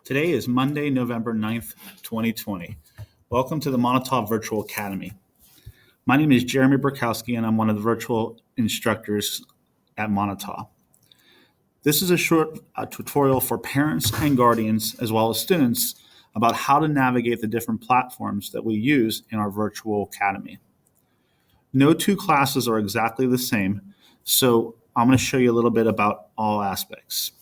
Today is Monday, November 9th, 2020. Welcome to the Moniteau Virtual Academy. My name is Jeremy Burkowski, and I'm one of the virtual instructors at Moniteau. This is a short tutorial for parents and guardians, as well as students, about how to navigate the different platforms that we use in our virtual academy. No two classes are exactly the same, so I'm going to show you a little bit about all aspects.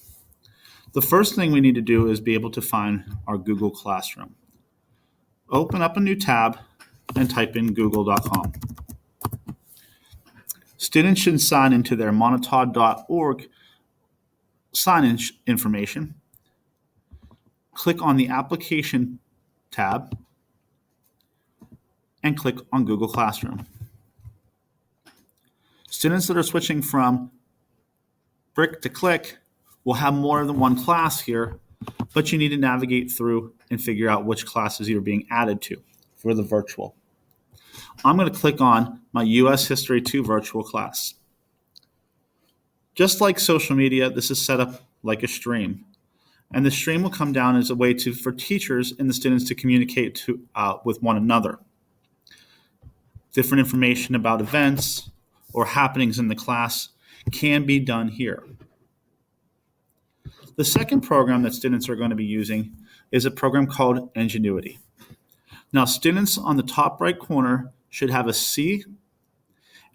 The first thing we need to do is be able to find our Google Classroom. Open up a new tab and type in google.com. Students should sign into their moniteau.org sign-in information. Click on the Application tab and click on Google Classroom. Students that are switching from brick to click will have more than one class here, but you need to navigate through and figure out which classes you're being added to for the virtual. I'm going to click on my U.S. History 2 virtual class. Just like social media, this is set up like a stream. And the stream will come down as a way for teachers and the students to communicate with one another. Different information about events or happenings in the class can be done here. The second program that students are going to be using is a program called Ingenuity. Now, students on the top right corner should have a C,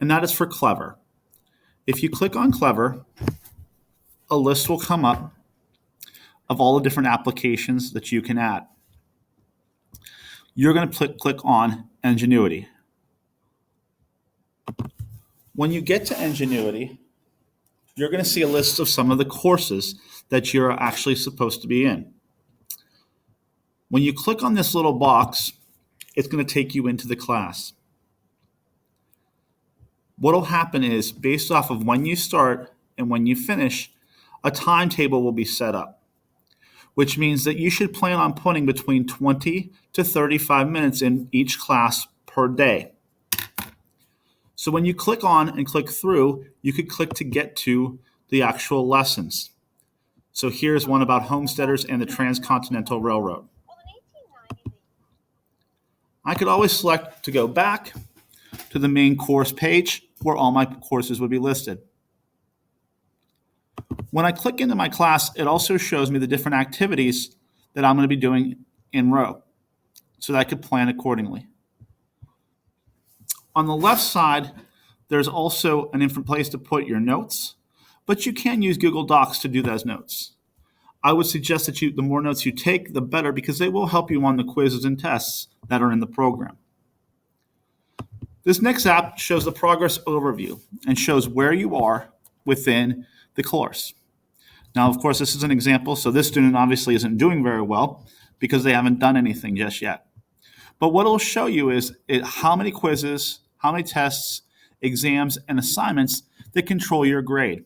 and that is for Clever. If you click on Clever, a list will come up of all the different applications that you can add. You're going to click on Ingenuity. When you get to Ingenuity, you're going to see a list of some of the courses that you're actually supposed to be in. When you click on this little box, it's going to take you into the class. What will happen is, based off of when you start and when you finish, a timetable will be set up, which means that you should plan on putting between 20 to 35 minutes in each class per day. So when you click on and click through, you could click to get to the actual lessons. So here's one about homesteaders and the Transcontinental Railroad. I could always select to go back to the main course page where all my courses would be listed. When I click into my class, it also shows me the different activities that I'm going to be doing in row so that I could plan accordingly. On the left side, there's also an different place to put your notes, but you can use Google Docs to do those notes. I would suggest that the more notes you take, the better, because they will help you on the quizzes and tests that are in the program. This next app shows the progress overview and shows where you are within the course. Now, of course, this is an example, so this student obviously isn't doing very well because they haven't done anything just yet. But what it'll show you is how many quizzes, how many tests, exams, and assignments that control your grade.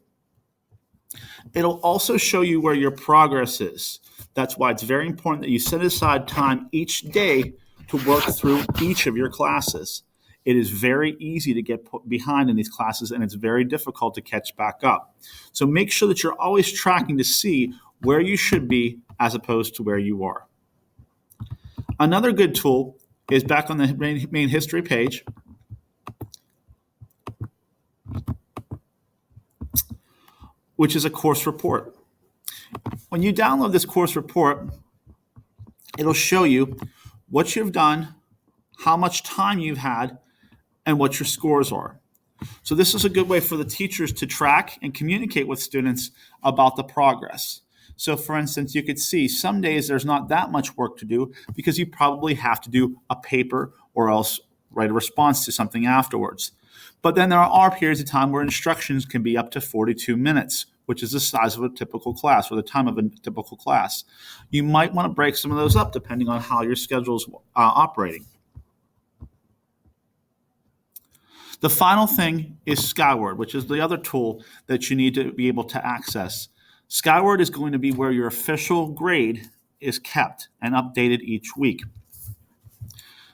It'll also show you where your progress is. That's why it's very important that you set aside time each day to work through each of your classes. It is very easy to get put behind in these classes, and it's very difficult to catch back up. So make sure that you're always tracking to see where you should be as opposed to where you are. Another good tool is back on the main history page. Which is a course report. When you download this course report, it'll show you what you've done, how much time you've had, and what your scores are. So this is a good way for the teachers to track and communicate with students about the progress. So for instance, you could see some days there's not that much work to do because you probably have to do a paper or else write a response to something afterwards. But then there are periods of time where instructions can be up to 42 minutes, which is the size of a typical class or the time of a typical class. You might want to break some of those up depending on how your schedule is operating. The final thing is Skyward, which is the other tool that you need to be able to access. Skyward is going to be where your official grade is kept and updated each week.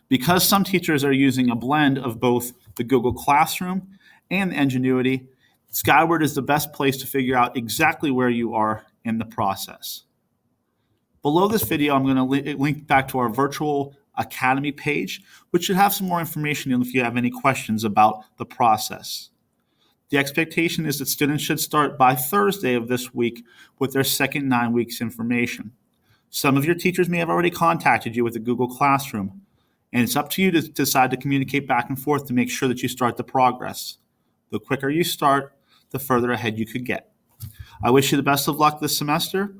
Because some teachers are using a blend of both the Google Classroom and Ingenuity, Skyward is the best place to figure out exactly where you are in the process. Below this video, I'm going to link back to our virtual academy page, which should have some more information if you have any questions about the process. The expectation is that students should start by Thursday of this week with their second 9 weeks information. Some of your teachers may have already contacted you with the Google Classroom, and it's up to you to decide to communicate back and forth to make sure that you start the progress. The quicker you start, the further ahead you could get. I wish you the best of luck this semester.